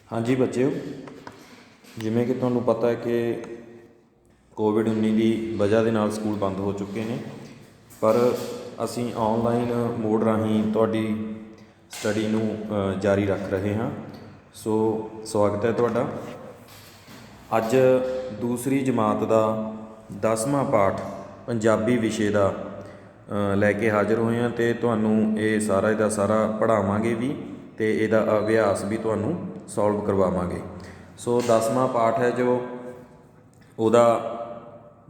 ਹਾਂਜੀ ਬੱਚਿਓ, ਜਿਵੇਂ ਕਿ ਤੁਹਾਨੂੰ ਪਤਾ ਹੈ ਕਿ ਕੋਵਿਡ-19 ਦੀ ਵਜ੍ਹਾ ਦੇ ਨਾਲ ਸਕੂਲ ਬੰਦ ਹੋ ਚੁੱਕੇ ਨੇ, ਪਰ ਅਸੀਂ ਔਨਲਾਈਨ ਮੋਡ ਰਾਹੀਂ ਤੁਹਾਡੀ ਸਟੱਡੀ ਨੂੰ ਜਾਰੀ ਰੱਖ ਰਹੇ ਹਾਂ। ਸੋ ਸਵਾਗਤ ਹੈ ਤੁਹਾਡਾ। ਅੱਜ ਦੂਸਰੀ ਜਮਾਤ ਦਾ 10ਵਾਂ ਪਾਠ ਪੰਜਾਬੀ ਵਿਸ਼ੇ ਦਾ ਲੈ ਕੇ ਹਾਜ਼ਰ ਹੋਏ ਹਾਂ ਅਤੇ ਤੁਹਾਨੂੰ ਇਹ ਸਾਰਾ ਦਾ ਸਾਰਾ ਪੜ੍ਹਾਵਾਂਗੇ ਵੀ ਅਤੇ ਇਹਦਾ ਅਭਿਆਸ ਵੀ ਤੁਹਾਨੂੰ ਸੋਲਵ ਕਰਵਾਵਾਂਗੇ। ਸੋ 10ਵਾਂ ਪਾਠ ਹੈ ਜੋ ਉਹਦਾ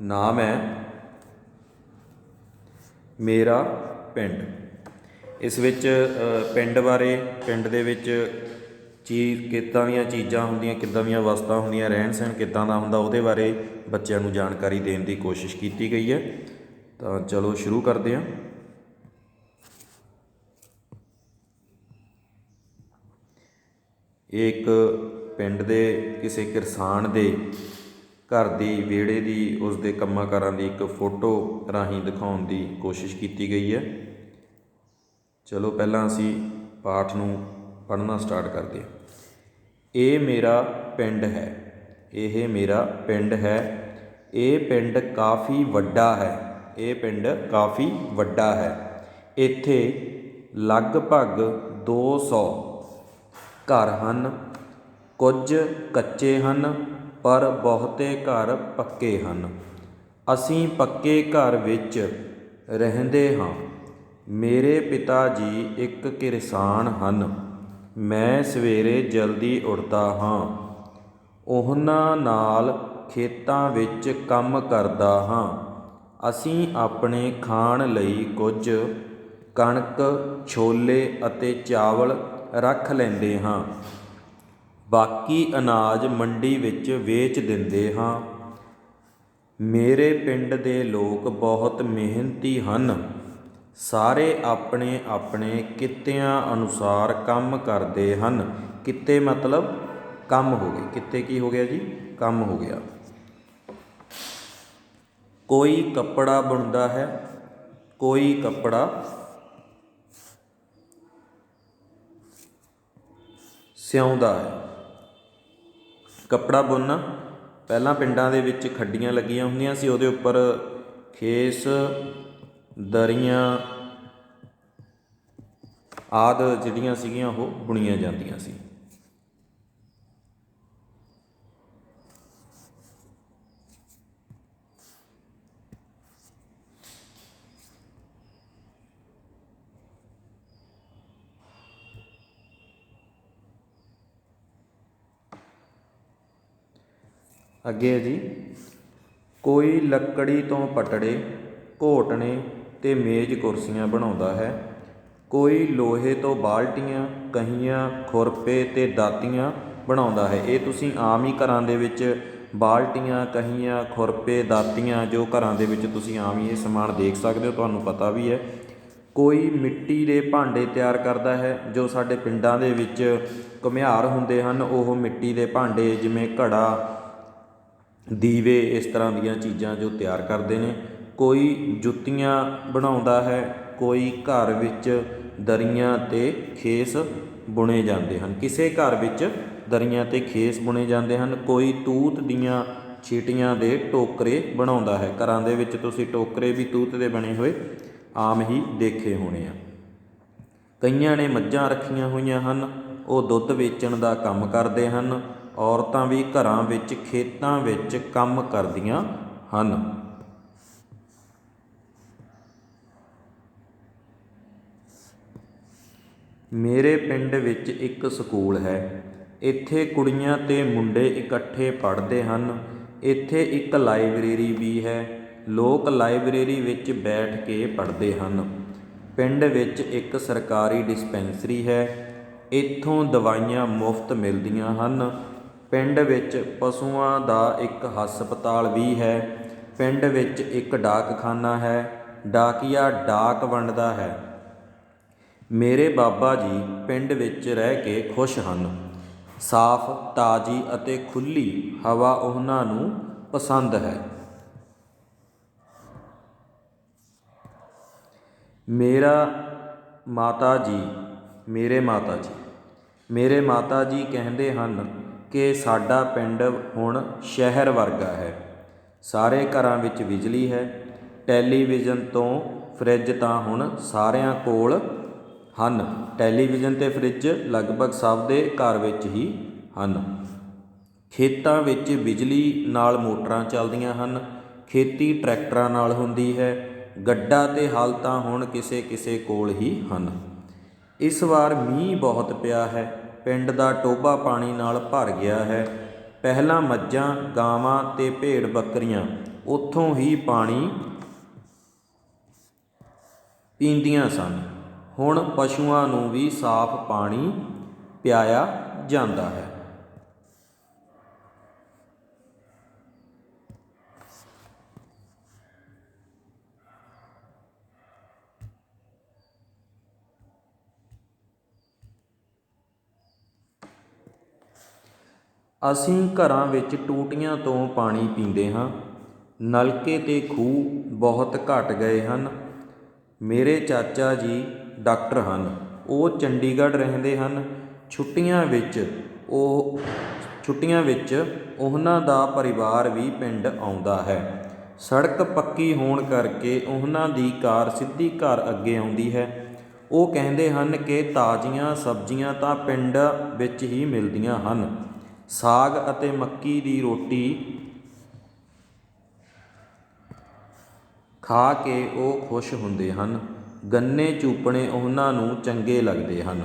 ਨਾਮ ਹੈ ਮੇਰਾ ਪਿੰਡ। ਇਸ ਵਿੱਚ ਪਿੰਡ ਬਾਰੇ, ਪਿੰਡ ਦੇ ਵਿੱਚ ਕਿੱਦਾਂ ਦੀਆਂ ਚੀਜ਼ਾਂ ਹੁੰਦੀਆਂ, ਕਿੱਦਾਂ ਦੀਆਂ ਵਸਤਾਂ ਹੁੰਦੀਆਂ, ਰਹਿਣ ਸਹਿਣ ਕਿੱਦਾਂ ਦਾ ਹੁੰਦਾ, ਉਹਦੇ ਬਾਰੇ ਬੱਚਿਆਂ ਨੂੰ ਜਾਣਕਾਰੀ ਦੇਣ ਦੀ ਕੋਸ਼ਿਸ਼ ਕੀਤੀ ਗਈ ਹੈ। ਤਾਂ ਚਲੋ ਸ਼ੁਰੂ ਕਰਦੇ ਹਾਂ। ਇਹ ਇੱਕ ਪਿੰਡ ਦੇ ਕਿਸੇ ਕਿਸਾਨ ਦੇ ਘਰ ਦੀ, ਵਿਹੜੇ ਦੀ, ਉਸਦੇ ਕੰਮਾਂ ਕਾਰਾਂ ਦੀ ਇੱਕ ਫੋਟੋ ਰਾਹੀਂ ਦਿਖਾਉਣ ਦੀ ਕੋਸ਼ਿਸ਼ ਕੀਤੀ ਗਈ ਹੈ। ਚਲੋ ਪਹਿਲਾਂ ਅਸੀਂ ਪਾਠ ਨੂੰ ਪੜ੍ਹਨਾ ਸਟਾਰਟ ਕਰਦੇ ਹਾਂ। ਇਹ ਮੇਰਾ ਪਿੰਡ ਹੈ, ਇਹ ਮੇਰਾ ਪਿੰਡ ਹੈ, ਇਹ ਪਿੰਡ ਕਾਫੀ ਵੱਡਾ ਹੈ, ਇਹ ਪਿੰਡ ਕਾਫੀ ਵੱਡਾ ਹੈ। ਇੱਥੇ ਲਗਭਗ 200 ਘਰ ਹਨ। ਕੁਝ ਕੱਚੇ ਹਨ ਪਰ ਬਹੁਤੇ ਘਰ ਪੱਕੇ ਹਨ। ਅਸੀਂ ਪੱਕੇ ਘਰ ਵਿੱਚ ਰਹਿੰਦੇ ਹਾਂ। ਮੇਰੇ ਪਿਤਾ ਜੀ ਇੱਕ ਕਿਸਾਨ ਹਨ। ਮੈਂ ਸਵੇਰੇ ਜਲਦੀ ਉੱਠਦਾ ਹਾਂ, ਉਹਨਾਂ ਨਾਲ ਖੇਤਾਂ ਵਿੱਚ ਕੰਮ ਕਰਦਾ ਹਾਂ। ਅਸੀਂ ਆਪਣੇ ਖਾਣ ਲਈ ਕੁਝ ਕਣਕ, ਛੋਲੇ ਅਤੇ ਚਾਵਲ ਰੱਖ ਲੈਂਦੇ ਹਾਂ। ਬਾਕੀ ਅਨਾਜ ਮੰਡੀ ਵਿੱਚ ਵੇਚ ਦਿੰਦੇ ਹਾਂ। ਮੇਰੇ ਪਿੰਡ ਦੇ ਲੋਕ ਬਹੁਤ ਮਿਹਨਤੀ ਹਨ। ਸਾਰੇ ਆਪਣੇ ਆਪਣੇ ਕਿੱਤਿਆਂ ਅਨੁਸਾਰ ਕੰਮ ਕਰਦੇ ਹਨ। ਕਿੱਤੇ ਮਤਲਬ ਕੰਮ ਹੋ ਗਏ। ਕਿੱਤੇ ਕੀ ਹੋ ਗਿਆ ਜੀ? ਕੰਮ ਹੋ ਗਿਆ। ਕੋਈ ਕੱਪੜਾ ਬੁਣਦਾ ਹੈ, ਕੋਈ ਕੱਪੜਾ ਸਿਉਂਦਾ ਹੈ। ਕੱਪੜਾ ਬੁਣਨਾ, ਪਹਿਲਾਂ ਪਿੰਡਾਂ ਦੇ ਵਿੱਚ ਖੱਡੀਆਂ ਲੱਗੀਆਂ ਹੁੰਦੀਆਂ ਸੀ, ਉਹਦੇ ਉੱਪਰ ਖੇਸ, ਦਰੀਆਂ ਆਦਿ ਜਿਹੜੀਆਂ ਸੀਗੀਆਂ ਉਹ ਬੁਣੀਆਂ ਜਾਂਦੀਆਂ ਸੀ। ਅੱਗੇ ਹੈ ਜੀ, ਕੋਈ ਲੱਕੜੀ ਤੋਂ ਪਟੜੇ, ਘੋਟਣੇ ਅਤੇ ਮੇਜ਼ ਕੁਰਸੀਆਂ ਬਣਾਉਂਦਾ ਹੈ। ਕੋਈ ਲੋਹੇ ਤੋਂ ਬਾਲਟੀਆਂ, ਕਹੀਆਂ, ਖੁਰਪੇ ਅਤੇ ਦਾਤੀਆਂ ਬਣਾਉਂਦਾ ਹੈ। ਇਹ ਤੁਸੀਂ ਆਮ ਹੀ ਘਰਾਂ ਦੇ ਵਿੱਚ ਬਾਲਟੀਆਂ, ਕਹੀਆਂ, ਖੁਰਪੇ, ਦਾਤੀਆਂ ਜੋ ਘਰਾਂ ਦੇ ਵਿੱਚ ਤੁਸੀਂ ਆਮ ਹੀ ਇਹ ਸਮਾਨ ਦੇਖ ਸਕਦੇ ਹੋ, ਤੁਹਾਨੂੰ ਪਤਾ ਵੀ ਹੈ। ਕੋਈ ਮਿੱਟੀ ਦੇ ਭਾਂਡੇ ਤਿਆਰ ਕਰਦਾ ਹੈ। ਜੋ ਸਾਡੇ ਪਿੰਡਾਂ ਦੇ ਵਿੱਚ ਘੁਮਿਆਰ ਹੁੰਦੇ ਹਨ, ਉਹ ਮਿੱਟੀ ਦੇ ਭਾਂਡੇ ਜਿਵੇਂ ਘੜਾ, ਦੀਵੇ, ਇਸ ਤਰ੍ਹਾਂ ਦੀਆਂ ਚੀਜ਼ਾਂ ਜੋ ਤਿਆਰ ਕਰਦੇ ਨੇ। ਕੋਈ ਜੁੱਤੀਆਂ ਬਣਾਉਂਦਾ ਹੈ। ਕੋਈ ਘਰ ਵਿੱਚ ਦਰੀਆਂ ਅਤੇ ਖੇਸ ਬੁਣੇ ਜਾਂਦੇ ਹਨ। ਕਿਸੇ ਘਰ ਵਿੱਚ ਦਰੀਆਂ ਅਤੇ ਖੇਸ ਬੁਣੇ ਜਾਂਦੇ ਹਨ। ਕੋਈ ਤੂਤ ਦੀਆਂ ਛੀਟੀਆਂ ਦੇ ਟੋਕਰੇ ਬਣਾਉਂਦਾ ਹੈ। ਘਰਾਂ ਦੇ ਵਿੱਚ ਤੁਸੀਂ ਟੋਕਰੇ ਵੀ ਤੂਤ ਦੇ ਬਣੇ ਹੋਏ ਆਮ ਹੀ ਦੇਖੇ ਹੋਣੇ ਆ। ਕਈਆਂ ਨੇ ਮੱਝਾਂ ਰੱਖੀਆਂ ਹੋਈਆਂ ਹਨ, ਉਹ ਦੁੱਧ ਵੇਚਣ ਦਾ ਕੰਮ ਕਰਦੇ ਹਨ। ਔਰਤਾਂ ਵੀ ਘਰਾਂ ਵਿੱਚ, ਖੇਤਾਂ ਵਿੱਚ ਕੰਮ ਕਰਦੀਆਂ ਹਨ। ਮੇਰੇ ਪਿੰਡ ਵਿੱਚ ਇੱਕ ਸਕੂਲ ਹੈ। ਇੱਥੇ ਕੁੜੀਆਂ ਅਤੇ ਮੁੰਡੇ ਇਕੱਠੇ ਪੜ੍ਹਦੇ ਹਨ। ਇੱਥੇ ਇੱਕ ਲਾਇਬ੍ਰੇਰੀ ਵੀ ਹੈ। ਲੋਕ ਲਾਇਬ੍ਰੇਰੀ ਵਿੱਚ ਬੈਠ ਕੇ ਪੜ੍ਹਦੇ ਹਨ। ਪਿੰਡ ਵਿੱਚ ਇੱਕ ਸਰਕਾਰੀ ਡਿਸਪੈਂਸਰੀ ਹੈ। ਇੱਥੋਂ ਦਵਾਈਆਂ ਮੁਫਤ ਮਿਲਦੀਆਂ ਹਨ। ਪਿੰਡ ਵਿੱਚ ਪਸ਼ੂਆਂ ਦਾ ਇੱਕ ਹਸਪਤਾਲ ਵੀ ਹੈ। ਪਿੰਡ ਵਿੱਚ ਇੱਕ ਡਾਕਖਾਨਾ ਹੈ। ਡਾਕੀਆ ਡਾਕ ਵੰਡਦਾ ਹੈ। ਮੇਰੇ ਬਾਬਾ ਜੀ ਪਿੰਡ ਵਿੱਚ ਰਹਿ ਕੇ ਖੁਸ਼ ਹਨ। ਸਾਫ਼, ਤਾਜ਼ੀ ਅਤੇ ਖੁੱਲ੍ਹੀ ਹਵਾ ਉਹਨਾਂ ਨੂੰ ਪਸੰਦ ਹੈ। ਮੇਰੇ ਮਾਤਾ ਜੀ ਮੇਰੇ ਮਾਤਾ ਜੀ ਕਹਿੰਦੇ ਹਨ ਕਿ ਸਾਡਾ ਪਿੰਡ ਹੁਣ ਸ਼ਹਿਰ ਵਰਗਾ ਹੈ। ਸਾਰੇ ਘਰਾਂ ਵਿੱਚ ਬਿਜਲੀ ਹੈ। ਟੈਲੀਵਿਜ਼ਨ ਤੋਂ ਫਰਿੱਜ ਤਾਂ ਹੁਣ ਸਾਰਿਆਂ ਕੋਲ ਹਨ। ਟੈਲੀਵਿਜ਼ਨ ਅਤੇ ਫਰਿੱਜ ਲਗਭਗ ਸਭ ਦੇ ਘਰ ਵਿੱਚ ਹੀ ਹਨ। ਖੇਤਾਂ ਵਿੱਚ ਬਿਜਲੀ ਨਾਲ ਮੋਟਰਾਂ ਚੱਲਦੀਆਂ ਹਨ। ਖੇਤੀ ਟਰੈਕਟਰਾਂ ਨਾਲ ਹੁੰਦੀ ਹੈ। ਗੱਡਾ ਅਤੇ ਹਲ ਤਾਂ ਹੁਣ ਕਿਸੇ ਕਿਸੇ ਕੋਲ ਹੀ ਹਨ। ਇਸ ਵਾਰ ਮੀਂਹ ਬਹੁਤ ਪਿਆ ਹੈ। ਪਿੰਡ ਦਾ ਟੋਭਾ ਪਾਣੀ ਨਾਲ ਭਰ ਗਿਆ ਹੈ। ਪਹਿਲਾਂ ਮੱਝਾਂ ਗਾਵਾਂ ਅਤੇ ਭੇਡ ਬੱਕਰੀਆਂ ਉੱਥੋਂ ਹੀ ਪਾਣੀ ਪੀਂਦੀਆਂ ਸਨ। ਹੁਣ ਪਸ਼ੂਆਂ ਨੂੰ ਵੀ ਸਾਫ਼ ਪਾਣੀ ਪਿਆਇਆ ਜਾਂਦਾ ਹੈ। ਅਸੀਂ ਘਰਾਂ ਵਿੱਚ ਟੂਟੀਆਂ ਤੋਂ ਪਾਣੀ ਪੀਂਦੇ ਹਾਂ। ਨਲਕੇ ਅਤੇ ਖੂਹ ਬਹੁਤ ਘੱਟ ਗਏ ਹਨ। ਮੇਰੇ ਚਾਚਾ ਜੀ ਡਾਕਟਰ ਹਨ। ਉਹ ਚੰਡੀਗੜ੍ਹ ਰਹਿੰਦੇ ਹਨ। ਛੁੱਟੀਆਂ ਵਿੱਚ ਉਹਨਾਂ ਦਾ ਪਰਿਵਾਰ ਵੀ ਪਿੰਡ ਆਉਂਦਾ ਹੈ। ਸੜਕ ਪੱਕੀ ਹੋਣ ਕਰਕੇ ਉਹਨਾਂ ਦੀ ਕਾਰ ਸਿੱਧੀ ਘਰ ਅੱਗੇ ਆਉਂਦੀ ਹੈ। ਉਹ ਕਹਿੰਦੇ ਹਨ ਕਿ ਤਾਜ਼ੀਆਂ ਸਬਜ਼ੀਆਂ ਤਾਂ ਪਿੰਡ ਵਿੱਚ ਹੀ ਮਿਲਦੀਆਂ ਹਨ। ਸਾਗ ਅਤੇ ਮੱਕੀ ਦੀ ਰੋਟੀ ਖਾ ਕੇ ਉਹ ਖੁਸ਼ ਹੁੰਦੇ ਹਨ। ਗੰਨੇ ਚੂਪਣੇ ਉਹਨਾਂ ਨੂੰ ਚੰਗੇ ਲੱਗਦੇ ਹਨ।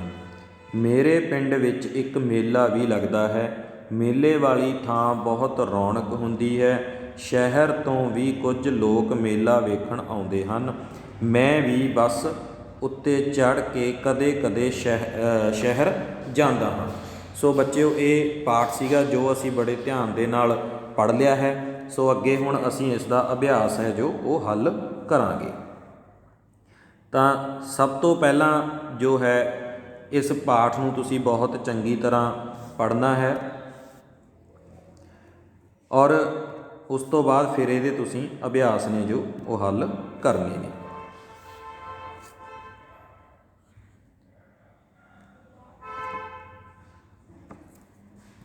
ਮੇਰੇ ਪਿੰਡ ਵਿੱਚ ਇੱਕ ਮੇਲਾ ਵੀ ਲੱਗਦਾ ਹੈ। ਮੇਲੇ ਵਾਲੀ ਥਾਂ ਬਹੁਤ ਰੌਣਕ ਹੁੰਦੀ ਹੈ। ਸ਼ਹਿਰ ਤੋਂ ਵੀ ਕੁਝ ਲੋਕ ਮੇਲਾ ਵੇਖਣ ਆਉਂਦੇ ਹਨ। ਮੈਂ ਵੀ ਬੱਸ ਉੱਤੇ ਚੜ੍ਹ ਕੇ ਕਦੇ ਕਦੇ ਸ਼ਹਿਰ ਜਾਂਦਾ ਹਾਂ। ਸੋ ਬੱਚਿਓ, ਇਹ ਪਾਠ ਸੀਗਾ ਜੋ ਅਸੀਂ ਬੜੇ ਧਿਆਨ ਦੇ ਨਾਲ ਪੜ੍ਹ ਲਿਆ ਹੈ। ਸੋ ਅੱਗੇ ਹੁਣ ਅਸੀਂ ਇਸ ਦਾ ਅਭਿਆਸ ਹੈ ਜੋ ਉਹ ਹੱਲ ਕਰਾਂਗੇ। ਤਾਂ ਸਭ ਤੋਂ ਪਹਿਲਾਂ ਜੋ ਹੈ ਇਸ ਪਾਠ ਨੂੰ ਤੁਸੀਂ ਬਹੁਤ ਚੰਗੀ ਤਰ੍ਹਾਂ ਪੜ੍ਹਨਾ ਹੈ ਔਰ ਉਸ ਤੋਂ ਬਾਅਦ ਫਿਰ ਇਹਦੇ ਤੁਸੀਂ ਅਭਿਆਸ ਨੇ ਜੋ ਉਹ ਹੱਲ ਕਰਨੇ ਨੇ।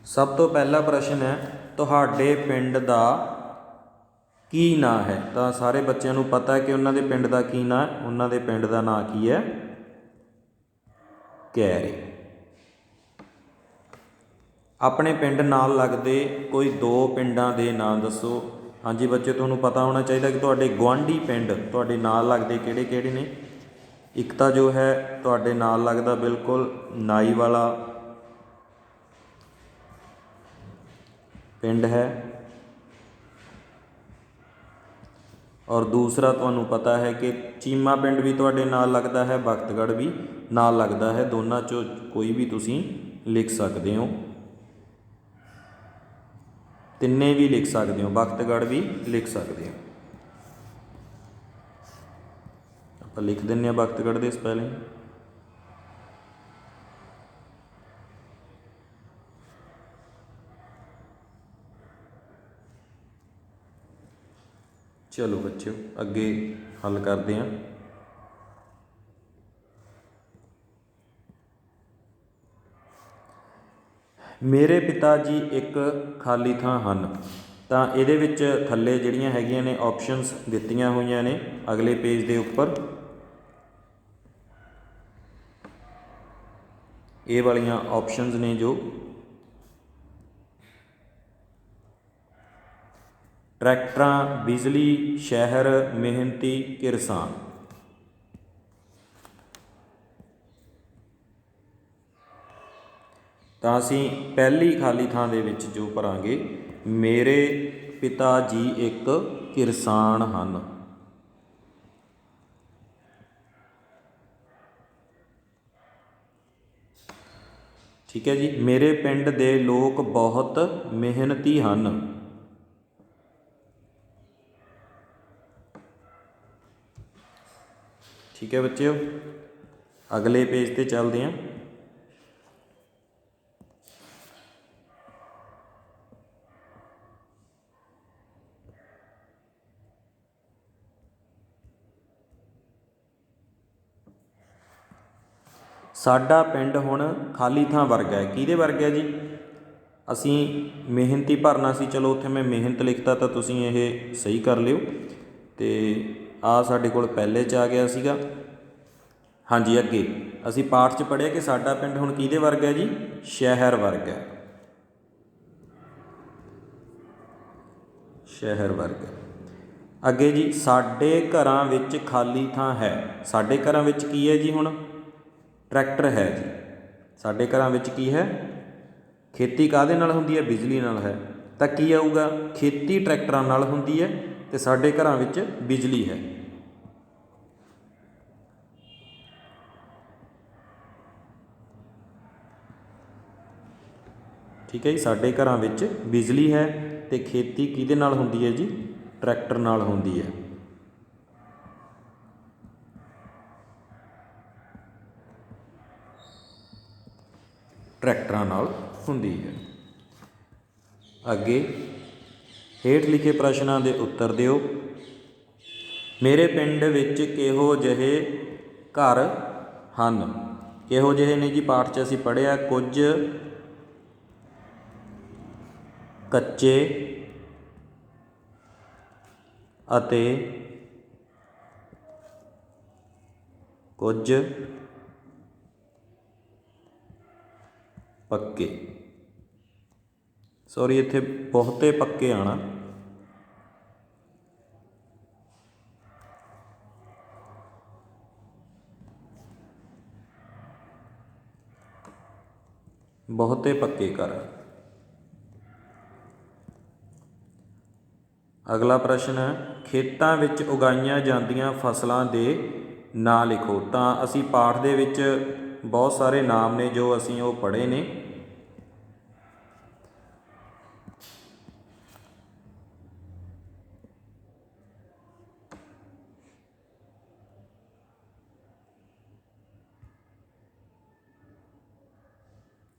ਸਭ ਤੋਂ ਪਹਿਲਾ ਪ੍ਰਸ਼ਨ ਹੈ, ਤੁਹਾਡੇ ਪਿੰਡ ਦਾ ਕੀ ਨਾਂ ਹੈ? ਤਾਂ ਸਾਰੇ ਬੱਚਿਆਂ ਨੂੰ ਪਤਾ ਹੈ ਕਿ ਉਹਨਾਂ ਦੇ ਪਿੰਡ ਦਾ ਕੀ ਨਾਂ ਹੈ। ਉਹਨਾਂ ਦੇ ਪਿੰਡ ਦਾ ਨਾਂ ਕੀ ਹੈ? ਕੈਰੇ। ਆਪਣੇ ਪਿੰਡ ਨਾਲ ਲੱਗਦੇ ਕੋਈ ਦੋ ਪਿੰਡਾਂ ਦੇ ਨਾਂ ਦੱਸੋ। ਹਾਂਜੀ ਬੱਚੇ, ਤੁਹਾਨੂੰ ਪਤਾ ਹੋਣਾ ਚਾਹੀਦਾ ਕਿ ਤੁਹਾਡੇ ਗੁਆਂਢੀ ਪਿੰਡ ਤੁਹਾਡੇ ਨਾਲ ਲੱਗਦੇ ਕਿਹੜੇ ਕਿਹੜੇ ਨੇ। ਇੱਕ ਤਾਂ ਜੋ ਹੈ ਤੁਹਾਡੇ ਨਾਲ ਲੱਗਦਾ ਬਿਲਕੁਲ ਨਾਈ ਵਾਲਾ ਪਿੰਡ ਹੈ ਔਰ ਦੂਸਰਾ ਤੁਹਾਨੂੰ ਪਤਾ ਹੈ ਕਿ ਚੀਮਾ ਪਿੰਡ ਵੀ ਤੁਹਾਡੇ ਨਾਲ ਲੱਗਦਾ ਹੈ, ਬਖਤਗੜ੍ਹ ਵੀ ਨਾਲ ਲੱਗਦਾ ਹੈ। ਦੋਨਾਂ 'ਚੋਂ ਕੋਈ ਵੀ ਤੁਸੀਂ ਲਿਖ ਸਕਦੇ ਹੋ। ਤਿੰਨੇ ਵੀ ਲਿਖ ਸਕਦੇ ਹੋ, ਬਖਤਗੜ੍ਹ ਵੀ ਲਿਖ ਸਕਦੇ ਹੋ। ਆਪਾਂ ਲਿਖ ਦਿੰਦੇ ਹਾਂ ਬਖਤਗੜ੍ਹ ਦੇ ਸਪੈਲਿੰਗ। ਚਲੋ ਬੱਚਿਓ, ਅੱਗੇ ਹੱਲ ਕਰਦੇ ਹਾਂ। ਮੇਰੇ ਪਿਤਾ ਜੀ ਇੱਕ ਖਾਲੀ ਥਾਂ ਹਨ। ਤਾਂ ਇਹਦੇ ਵਿੱਚ ਥੱਲੇ ਜਿਹੜੀਆਂ ਹੈਗੀਆਂ ਨੇ ਆਪਸ਼ਨਸ ਦਿੱਤੀਆਂ ਹੋਈਆਂ ਨੇ ਅਗਲੇ ਪੇਜ ਦੇ ਉੱਪਰ। ਇਹ ਵਾਲੀਆਂ ਆਪਸ਼ਨਸ ਨੇ ਜੋ ਟਰੈਕਟਰਾਂ, ਬਿਜਲੀ, ਸ਼ਹਿਰ, ਮਿਹਨਤੀ ਕਿਰਸਾਨ। ਤਾਂ ਅਸੀਂ ਪਹਿਲੀ ਖਾਲੀ ਥਾਂ ਦੇ ਵਿੱਚ ਜੋ ਭਰਾਂਗੇ, ਮੇਰੇ ਪਿਤਾ ਜੀ ਇੱਕ ਕਿਰਸਾਨ ਹਨ। ਠੀਕ ਹੈ ਜੀ। ਮੇਰੇ ਪਿੰਡ ਦੇ ਲੋਕ ਬਹੁਤ ਮਿਹਨਤੀ ਹਨ। ਠੀਕ ਹੈ ਬੱਚਿਓ, ਅਗਲੇ ਪੇਜ 'ਤੇ ਚੱਲਦੇ ਹਾਂ। ਸਾਡਾ ਪਿੰਡ ਹੁਣ ਖਾਲੀ ਥਾਂ ਵਰਗਾ ਹੈ। ਕਿਹਦੇ ਵਰਗਾ ਜੀ? ਅਸੀਂ ਮਿਹਨਤੀ ਭਰਨਾ ਸੀ, ਚਲੋ ਉੱਥੇ ਮੈਂ ਮਿਹਨਤ ਲਿਖਤਾ ਤਾਂ ਤੁਸੀਂ ਇਹ ਸਹੀ ਕਰ ਲਿਓ। ਅਤੇ ਆ ਸਾਡੇ ਕੋਲ ਪਹਿਲੇ 'ਚ ਆ ਗਿਆ ਸੀਗਾ। ਹਾਂਜੀ, ਅੱਗੇ ਅਸੀਂ ਪਾਠ 'ਚ ਪੜ੍ਹਿਆ ਕਿ ਸਾਡਾ ਪਿੰਡ ਹੁਣ ਕਿਹਦੇ ਵਰਗਾ ਜੀ? ਸ਼ਹਿਰ ਵਰਗਾ, ਸ਼ਹਿਰ ਵਰਗਾ। ਅੱਗੇ ਜੀ, ਸਾਡੇ ਘਰਾਂ ਵਿੱਚ ਖਾਲੀ ਥਾਂ ਹੈ। ਸਾਡੇ ਘਰਾਂ ਵਿੱਚ ਕੀ ਹੈ ਜੀ? ਹੁਣ ਟਰੈਕਟਰ ਹੈ ਜੀ। ਸਾਡੇ ਘਰਾਂ ਵਿੱਚ ਕੀ ਹੈ? ਖੇਤੀ ਕਾਹਦੇ ਨਾਲ ਹੁੰਦੀ ਹੈ? ਬਿਜਲੀ ਨਾਲ ਹੈ। ਤਾਂ ਕੀ ਆਊਗਾ? ਖੇਤੀ ਟਰੈਕਟਰਾਂ ਨਾਲ ਹੁੰਦੀ ਹੈ ਅਤੇ ਸਾਡੇ ਘਰਾਂ ਵਿੱਚ ਬਿਜਲੀ ਹੈ। ਠੀਕ ਹੈ ਜੀ, ਸਾਡੇ ਘਰਾਂ ਵਿੱਚ ਬਿਜਲੀ ਹੈ ਅਤੇ ਖੇਤੀ ਕਿਹਦੇ ਨਾਲ ਹੁੰਦੀ ਹੈ ਜੀ? ਟਰੈਕਟਰ ਨਾਲ ਹੁੰਦੀ ਹੈ। ਟਰੈਕਟਰਾਂ ਨਾਲ ਹੁੰਦੀ ਹੈ। ਅੱਗੇ ਹੇਠ ਲਿਖੇ ਪ੍ਰਸ਼ਨਾਂ ਦੇ ਉੱਤਰ ਦਿਓ। ਮੇਰੇ ਪਿੰਡ ਵਿੱਚ ਕਿਹੋ ਜਿਹੇ ਘਰ ਹਨ? ਕਿਹੋ ਜਿਹੇ ਨੇ ਜੀ? ਪਾਠ 'ਚ ਅਸੀਂ ਪੜ੍ਹਿਆ ਕੁਝ ਕੱਚੇ ਅਤੇ ਕੁਝ ਪੱਕੇ। ਸੌਰੀ, ਇੱਥੇ ਬਹੁਤੇ ਪੱਕੇ ਆਉਣਾ। ਬਹੁਤੇ ਪੱਕੇ ਘਰ। ਅਗਲਾ ਪ੍ਰਸ਼ਨ ਹੈ, ਖੇਤਾਂ ਵਿੱਚ ਉਗਾਈਆਂ ਜਾਂਦੀਆਂ ਫਸਲਾਂ ਦੇ ਨਾਂ ਲਿਖੋ। ਤਾਂ ਅਸੀਂ ਪਾਠ ਦੇ ਵਿੱਚ ਬਹੁਤ ਸਾਰੇ ਨਾਮ ਨੇ ਜੋ ਅਸੀਂ ਉਹ ਪੜ੍ਹੇ ਨੇ।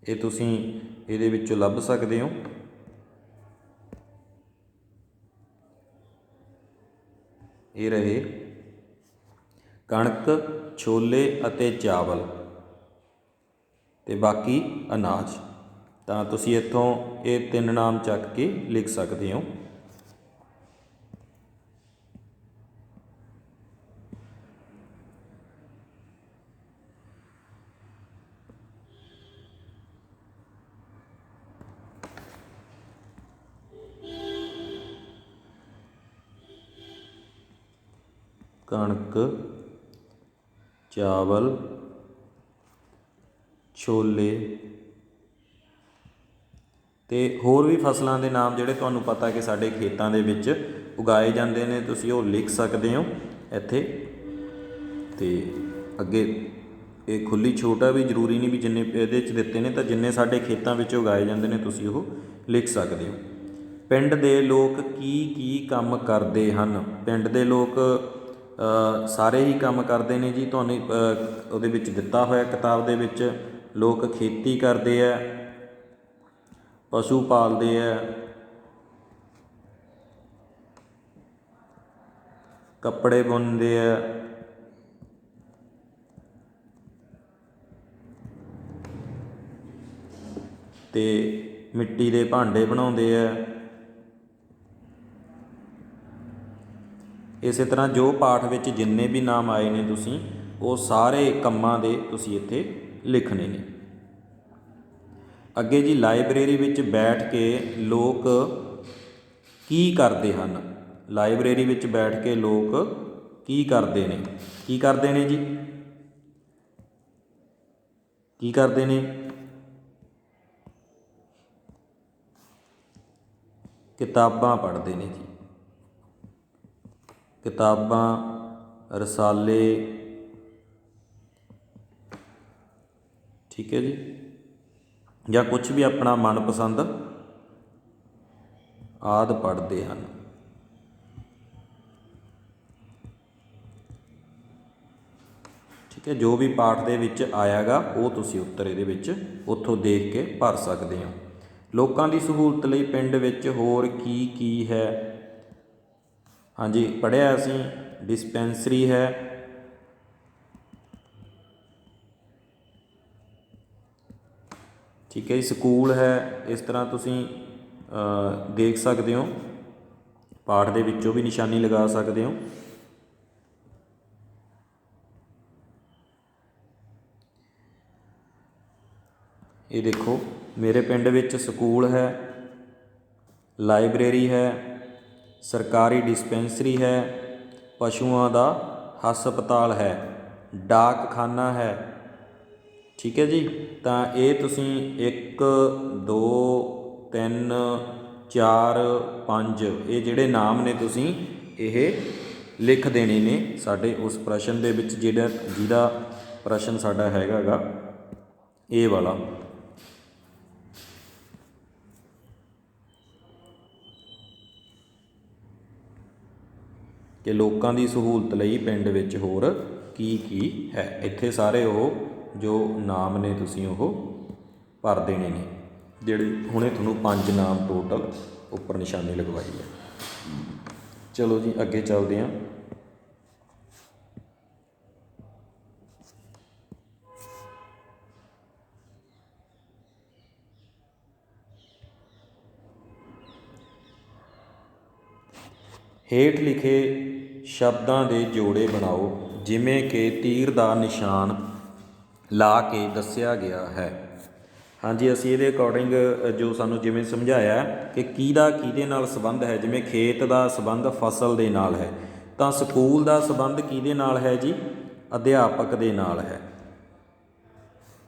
ਇਹ ਤੁਸੀਂ ਇਹਦੇ ਵਿੱਚੋਂ ਲੱਭ ਸਕਦੇ ਹੋ। ਇਹ ਰਹੇ ਕਣਕ, ਛੋਲੇ ਅਤੇ ਚਾਵਲ ਅਤੇ ਬਾਕੀ ਅਨਾਜ। ਤਾਂ ਤੁਸੀਂ ਇੱਥੋਂ ਇਹ 3 ਨਾਮ ਚੱਕ ਕੇ ਲਿਖ ਸਕਦੇ ਹੋ। ਕਣਕ, ਚਾਵਲ, ਛੋਲੇ ਅਤੇ ਹੋਰ ਵੀ ਫਸਲਾਂ ਦੇ ਨਾਮ ਜਿਹੜੇ ਤੁਹਾਨੂੰ ਪਤਾ ਕਿ ਸਾਡੇ ਖੇਤਾਂ ਦੇ ਵਿੱਚ ਉਗਾਏ ਜਾਂਦੇ ਨੇ, ਤੁਸੀਂ ਉਹ ਲਿਖ ਸਕਦੇ ਹੋ ਇੱਥੇ। ਅਤੇ ਅੱਗੇ ਇਹ ਖੁੱਲ੍ਹੀ ਛੂਟ ਹੈ ਵੀ ਜ਼ਰੂਰੀ ਨਹੀਂ ਵੀ ਜਿੰਨੇ ਇਹਦੇ 'ਚ ਦਿੱਤੇ ਨੇ ਤਾਂ ਜਿੰਨੇ ਸਾਡੇ ਖੇਤਾਂ ਵਿੱਚ ਉਗਾਏ ਜਾਂਦੇ ਨੇ ਤੁਸੀਂ ਉਹ ਲਿਖ ਸਕਦੇ ਹੋ। ਪਿੰਡ ਦੇ ਲੋਕ ਕੀ ਕੀ ਕੰਮ ਕਰਦੇ ਹਨ? ਪਿੰਡ ਦੇ ਲੋਕ ਸਾਰੇ ਹੀ ਕੰਮ ਕਰਦੇ ਨੇ ਜੀ। ਤੁਹਾਨੂੰ ਉਹਦੇ ਵਿੱਚ ਦਿੱਤਾ ਹੋਇਆ ਕਿਤਾਬ ਦੇ ਵਿੱਚ। ਲੋਕ ਖੇਤੀ ਕਰਦੇ ਹੈ, ਪਸ਼ੂ ਪਾਲਦੇ ਹੈ, ਕੱਪੜੇ ਬੁਣਦੇ ਹੈ, ਅਤੇ ਮਿੱਟੀ ਦੇ ਭਾਂਡੇ ਬਣਾਉਂਦੇ ਹੈ। ਇਸੇ ਤਰ੍ਹਾਂ ਜੋ ਪਾਠ ਵਿੱਚ ਜਿੰਨੇ ਵੀ ਨਾਮ ਆਏ ਨੇ ਤੁਸੀਂ ਉਹ ਸਾਰੇ ਕੰਮਾਂ ਦੇ ਤੁਸੀਂ ਇੱਥੇ ਲਿਖਣੇ ਨੇ। ਅੱਗੇ ਜੀ, ਲਾਇਬ੍ਰੇਰੀ ਵਿੱਚ ਬੈਠ ਕੇ ਲੋਕ ਕੀ ਕਰਦੇ ਹਨ? ਲਾਇਬ੍ਰੇਰੀ ਵਿੱਚ ਬੈਠ ਕੇ ਲੋਕ ਕੀ ਕਰਦੇ ਨੇ? ਕੀ ਕਰਦੇ ਨੇ ਜੀ? ਕੀ ਕਰਦੇ ਨੇ? ਕਿਤਾਬਾਂ ਪੜ੍ਹਦੇ ਨੇ ਜੀ। ਕਿਤਾਬਾਂ, ਰਸਾਲੇ, ਠੀਕ ਹੈ ਜੀ, ਜਾਂ ਕੁਛ ਵੀ ਆਪਣਾ ਮਨਪਸੰਦ ਆਦਿ ਪੜ੍ਹਦੇ ਹਨ। ਠੀਕ ਹੈ, ਜੋ ਵੀ ਪਾਠ ਦੇ ਵਿੱਚ ਆਇਆ ਗਾ ਉਹ ਤੁਸੀਂ ਉੱਤਰ ਇਹਦੇ ਵਿੱਚ ਉੱਥੋਂ ਦੇਖ ਕੇ ਭਰ ਸਕਦੇ ਹੋ। ਲੋਕਾਂ ਦੀ ਸਹੂਲਤ ਲਈ ਪਿੰਡ ਵਿੱਚ ਹੋਰ ਕੀ ਕੀ ਹੈ? ਹਾਂਜੀ, ਪੜ੍ਹਿਆ ਅਸੀਂ ਡਿਸਪੈਂਸਰੀ ਹੈ, ठीक है जी। ਸਕੂਲ है इस तरह ਤੁਸੀਂ देख सकते हो, पाठ ਦੇ ਵਿੱਚੋਂ भी निशानी लगा सकते हो। ये देखो मेरे पिंड विच स्कूल है, लाइब्रेरी है, सरकारी डिस्पेंसरी है, पशुओं का हस्पताल है, डाकखाना है। ठीक है जी। तो ये तुसीं 1 2 3 4 5 ये जिहड़े नाम ने तुसीं ये लिख देने ने साडे उस प्रश्न दे विच, जिहदा प्रश्न साडा हैगा गा ये वाला। कि लोगों की सहूलत लई पिंड विच होर की है। इत्थे सारे वो जो नाम ने तुसीं वो भर देने ने, जिहड़े हुणे तुहानूं 5 नाम टोटल उपर निशानी लगवाई है। चलो जी अगे चलते हैं। हेठ लिखे शब्दों के जोड़े बनाओ जिमें कि तीर का निशान ला के दस्या गया है। हाँ जी, असी ये अकॉर्डिंग जो सानू जिमें समझाया कि किहदा किहदे नाल संबंध है, जिमें खेत का संबंध फसल दे नाल है, तो स्कूल का संबंध किहदे नाल है जी, अध्यापक दे नाल है।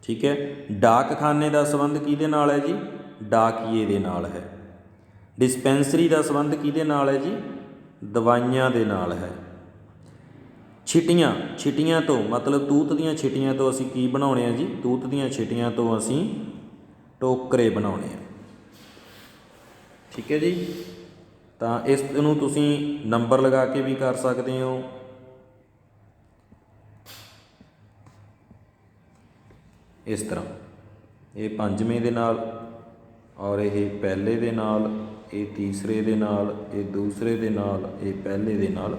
ठीक है। डाकखाने का संबंध किहदे नाल है जी, डाकिए दे नाल है। डिस्पेंसरी का संबंध किहदे नाल है जी, दवाइयां दे नाल है। छिटियां, छिटियां तो मतलब तूत दीयां छिटियां तो असी की बनाउणे आ जी, तूत दीयां छिटियां तो असी टोकरे बनाउणे आ। ठीक है जी। तो इस नूं तुसीं नंबर लगा के भी कर सकते हो। इस तरह ये पंजवें दे नाल और ये पहले दे नाल, ये तीसरे दे नाल, ये दूसरे दे नाल, ये पहले दे नाल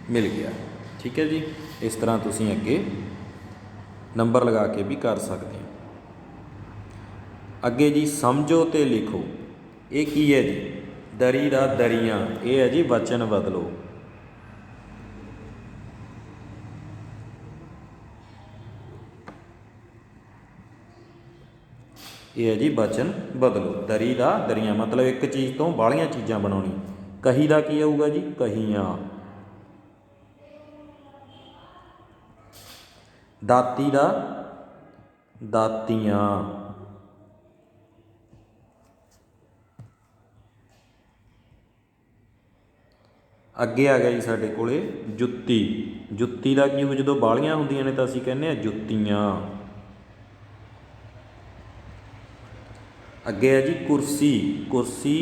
मिल गया। ठीक है जी। इस तरह तुसीं अगे नंबर लगा के भी कर सकते हो। अगे जी समझो तो लिखो, ये की है जी, दरी दा दरियां, ये है जी वचन बदलो। ये है जी वचन बदलो। दरी दा दरियां मतलब एक चीज़ तो बाहलियां चीज़ां बनाउणी। कही का की आऊगा जी, कहियां। दाती दा दातियां। अगे आ गया जी साडे कोले जुत्ती। जुत्ती का की हो, जो बाहलियां हुंदियां ने तो असीं कहने जुत्तियां। अगे है जी कुर्सी। कुर्सी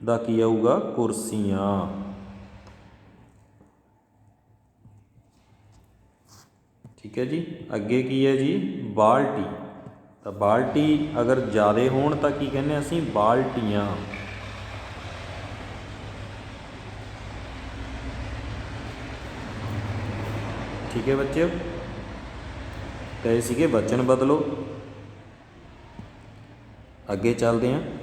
का की आऊगा, कुर्सियां। ठीक है जी। अगे की है जी बाल्टी। तो बाल्टी अगर ज़्यादा होण तो की कहने असीं, बाल्टियां। ठीक है बच्चे। तो ये सीगे वचन बदलो। अगे चलते हैं।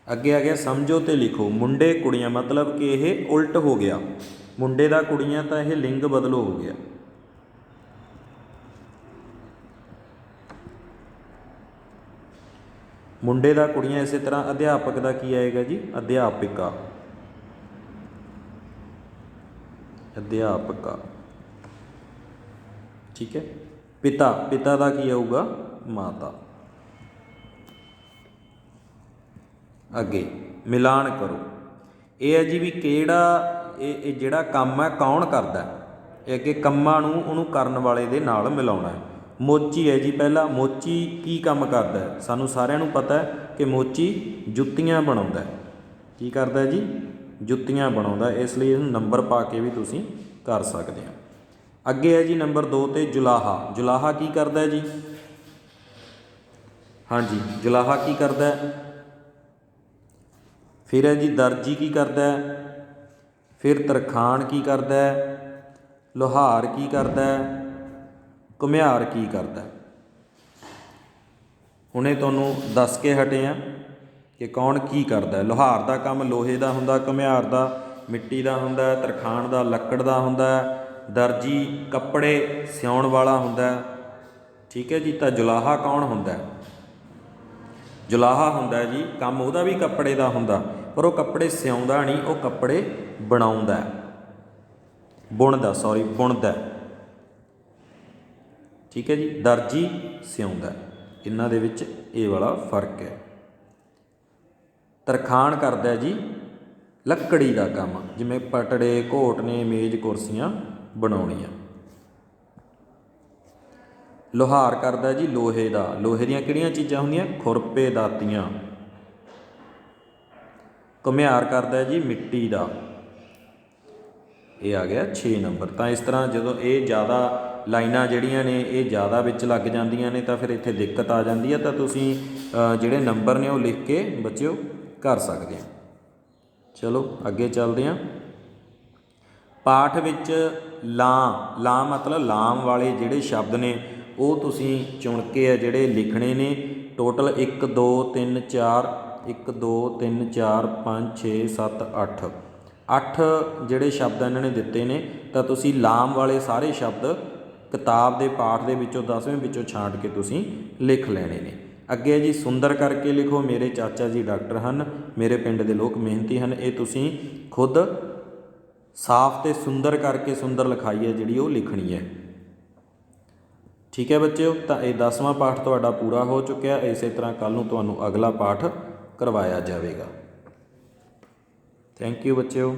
अगे आ गया समझो तो लिखो, मुंडे कुड़ियाँ मतलब कि यह उल्ट हो गया, मुंडे का कुड़ियाँ तो यह लिंग बदलो हो गया। मुंडे का कुड़ियाँ इस तरह, अध्यापक का की आएगा जी, अध्यापिका। अध्यापका। ठीक है। पिता, पिता का की आऊगा, माता। अगे मिलान करो, ये है जी भी किहड़ा, ये जिहड़ा काम है कौन करदा है, ये अगे कामां नूं उहनूं करन वाले दे नाल मिलाउणा है। मोची है जी पहला, मोची की काम करदा है, सानूं सारिआं नूं पता है कि मोची जुत्तियां बनाउंदा है। की करदा है जी, जुत्तियां बनाउंदा है, इसलिए इहनूं नंबर पा के भी तुसीं कर सकदे हो। अगे है जी नंबर 2 ते जुलाहा। जुलाहा की करदा है जी, हाँ जी जुलाहा की करदा है, फिर है जी दर्जी की करदा है, फिर तरखान की करदा है, लोहार की करदा है, घुमियार की करदा है। हुणे तुहानूं दस के हटे आ कि कौन की करदा है। लोहार का काम लोहे का हुंदा, घुमियार का मिट्टी का हुंदा, तरखान का लक्कड़ का हुंदा, दर्जी कपड़े सिउण वाला हुंदा। ठीक है जी। तो जुलाहा कौन हुंदा है? जुलाहा हुंदा जी काम उहदा भी कपड़े का हुंदा, पर वो कपड़े सिउंदा नहीं, वो कपड़े बनाउंदा, बुणदा, सॉरी बुणदा। ठीक है जी। दर्जी सिउंदा, इन्हां दे विच ये वाला फर्क है। तरखान करदा जी लकड़ी का काम, जिवें पटड़े घोटने मेज़ कुर्सियां बनाउणियां। लोहार करदा जी लोहे का, लोहे दीयां किहड़ियां चीज़ां हुंदियां? खुरपे दातियां। घुमियार करदा जी मिट्टी का, ये आ गया 6 नंबर। तो इस तरह जो ये ज़्यादा लाइनां जिहड़ियां ने ये ज़्यादा विच लग जांदियां ने, तो फिर इत्थे दिक्कत आ जाती है। तो तुसीं जिहड़े नंबर ने वो लिख के बच्चों कर सकते हैं। चलो अगे चलते हैं। पाठ विच लां मतलब लाम वाले जिहड़े शब्द ने वो तुसीं चुन के है जिहड़े लिखणे ने। टोटल 1 2 3 4 1 2 3 4 5 6 7 8 8 जिहड़े शब्द इन्हां ने दिते ने। तो तुसीं लाम वाले सारे शब्द किताब के पाठ के विचों 10वें विचों छांट के तुसीं लिख लैणे ने। अगे जी सुंदर करके लिखो, मेरे चाचा जी डॉक्टर हैं, मेरे पिंड के लोग मेहनती हैं। ये तुसीं खुद साफ तो सुंदर करके सुंदर लिखाई है जिहड़ी वो लिखनी है। ठीक है बच्चों। तो ये 10वां पाठ तुहाडा पूरा हो चुका है। इस तरह कल नूं तुहानूं अगला पाठ करवाया जाएगा। थैंक यू बच्चों।